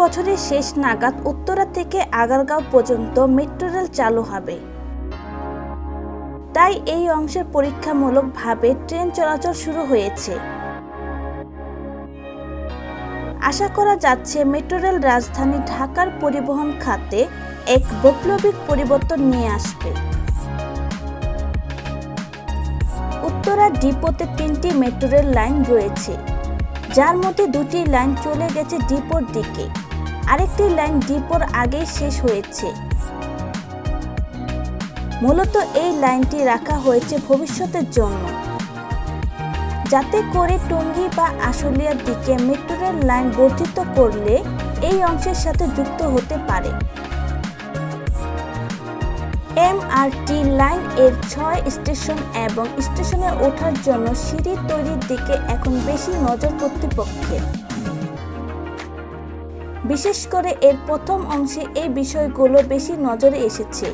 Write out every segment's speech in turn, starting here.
বছরের শেষ নাগাদ উত্তরা থেকে আগারগাঁও পর্যন্ত মেট্রো রেল চালু হবে। তাই এই অংশের পরীক্ষামূলকভাবে ট্রেন চলাচল শুরু হয়েছে। আশা করা যাচ্ছে মেট্রো রেল রাজধানী ঢাকার পরিবহন খাতে এক বৈপ্লবিক পরিবর্তন নিয়ে আসবে। উত্তরা ডিপোতে 3টি মেট্রো রেল লাইন রয়েছে, যার মধ্যে 2টি লাইন চলে গেছে ডিপোর দিকে, আরেকটি লাইন ডিপোর আগেই শেষ হয়েছে। মূলত এই লাইনটি রাখা হয়েছে ভবিষ্যতের জন্য, যাতে করে টঙ্গী বা আশুলিয়ার দিকে মেট্রো রেল লাইন বর্ধিত করলে এই অংশের সাথে যুক্ত হতে পারে। এমআরট লাইন এর 6 স্টেশন এবং স্টেশনে ওঠার জন্য সিঁড়ি তৈরির দিকে এখন বেশি নজর কর্তৃপক্ষের। বিশেষ করে এর প্রথম অংশে এই বিষয়গুলো বেশি নজরে এসেছে।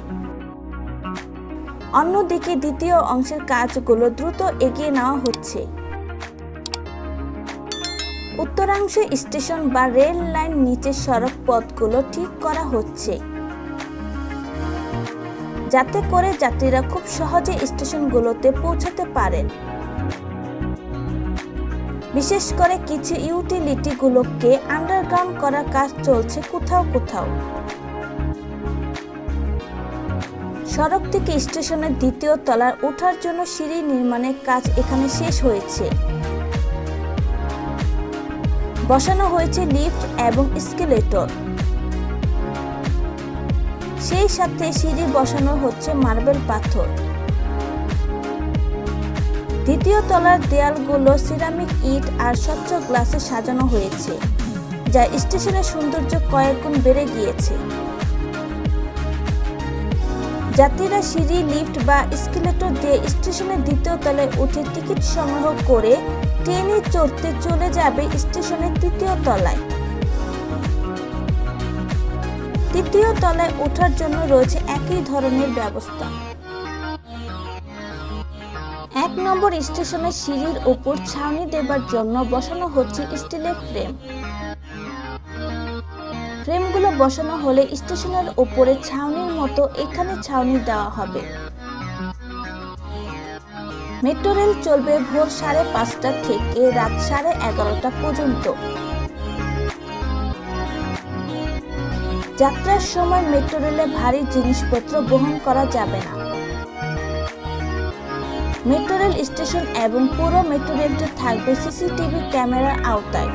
অন্যদিকে দ্বিতীয় অংশের কাজগুলো দ্রুত এগিয়ে নেওয়া হচ্ছে। উত্তরাংশে স্টেশন বা রেল লাইন নিচের সড়ক পথগুলো ঠিক করা হচ্ছে, যাতে করে যাত্রীরা খুব সহজে স্টেশনগুলোতে পৌঁছাতে পারেন। বিশেষ করে কিছু ইউটিলিটিগুলোকে আন্ডারগ্রাউন্ড করার কাজ চলছে কোথাও কোথাও। সড়ক থেকে স্টেশনের দ্বিতীয় তলায় ওঠার জন্য সিঁড়ি নির্মাণের কাজ এখানে শেষ হয়েছে। বসানো হয়েছে লিফট এবং এসকেলেটর। সেই সাথে সিঁড়ি বসানো হচ্ছে মার্বেল পাথর। দ্বিতীয় তলার দেয়ালগুলো সিরামিক ইট আর স্বচ্ছ গ্লাসে সাজানো হয়েছে, যা স্টেশনের সৌন্দর্য কয়েক গুণ বেড়ে গিয়েছে। যাত্রীরা সিঁড়ি, লিফট বা এসকেলেটর দিয়ে স্টেশনের দ্বিতীয় তলায় উঠে টিকিট সংগ্রহ করে ট্রেনে চড়তে চলে যাবে স্টেশনের তৃতীয় তলায়। তৃতীয় তলায় ওঠার জন্য রয়েছে একই ধরনের ব্যবস্থা। 1 নম্বর স্টেশনের সিঁড়ির উপর ছাউনি দেবার জন্য বসানো হচ্ছে স্টিলের ফ্রেম। ফ্রেমগুলো বসানো হলে স্টেশনের উপরে ছাউনির মতো এখানে ছাউনি দেওয়া হবে। মেট্রো রেল চলবে ভোর 5:30টা থেকে রাত 11:30টা পর্যন্ত। যাত্রার সময় মেট্রো রেলে ভারী জিনিসপত্র বহন করা যাবে না। মেট্রো রেল স্টেশন এবং পুরো মেট্রো রেলটি থাকবে সিসিটিভি ক্যামেরার আওতায়।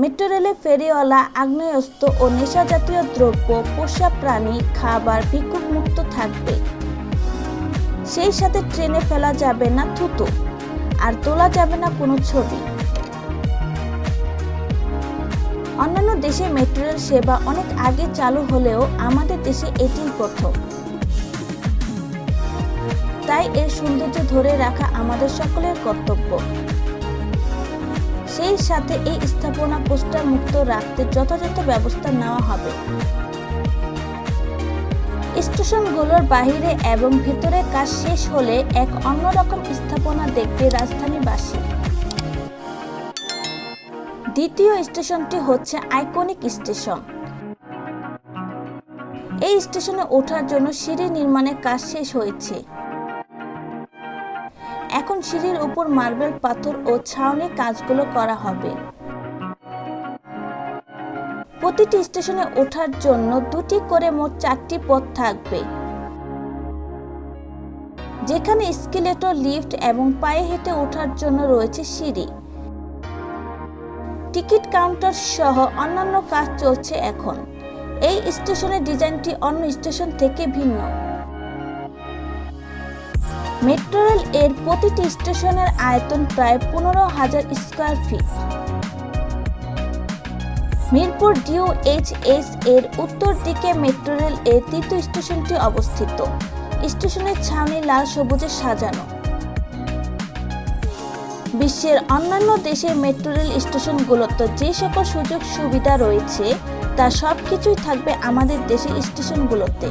মেট্রো রেলে ফেরিওয়ালা, আগ্নেয়াস্ত্র ও নেশা জাতীয় দ্রব্য, পোষা প্রাণী, খাবার ভিক্ষুক মুক্ত থাকবে। সেই সাথে ট্রেনে ফেলা যাবে না থুতু, আর তোলা যাবে না কোনো ছবি। অন্যান্য দেশে মেট্রো রেল সেবা অনেক আগে চালু হলেও আমাদের দেশে এটিই প্রথম। তাই এর সৌন্দর্য ধরে রাখা আমাদের সকলের কর্তব্য। সেই সাথে এই স্থাপনা পোস্টার মুক্ত রাখতে যথাযথ ব্যবস্থা নেওয়া হবে। স্টেশনগুলোর বাহিরে এবং ভিতরে কাজ শেষ হলে এক অন্যরকম স্থাপনা দেখবে রাজধানীবাসী। দ্বিতীয় স্টেশনটি হচ্ছে আইকনিক স্টেশন। এই স্টেশনে ওঠার জন্য সিঁড়ি নির্মাণের কাজ শেষ হয়েছে। এখন সিঁড়ির উপর মার্বেল পাথর ও ছাউনি কাজগুলো করা হবে। প্রতিটি স্টেশনে ওঠার জন্য 2টি করে মোট 4টি পথ থাকবে, যেখানে এসকেলেটর, লিফট এবং পায়ে হেঁটে ওঠার জন্য রয়েছে সিঁড়ি। টিকিট কাউন্টার সহ অন্যান্য কাজ চলছে এখন। এই স্টেশনের ডিজাইনটি অন্য স্টেশন থেকে ভিন্ন। মেট্রো রেল এর প্রতিটি স্টেশনের আয়তন প্রায় 15,000 স্কয়ার ফিট। মিরপুর DOHS এর উত্তর দিকে মেট্রো রেল এর তৃতীয় স্টেশনটি অবস্থিত। স্টেশনের ছাউনি লাল সবুজে সাজানো। বিশ্বের অন্যান্য দেশের মেট্রো রেল স্টেশনগুলোতে যে সকল সুযোগ সুবিধা রয়েছে তা সবকিছুই থাকবে আমাদের দেশের স্টেশনগুলোতে।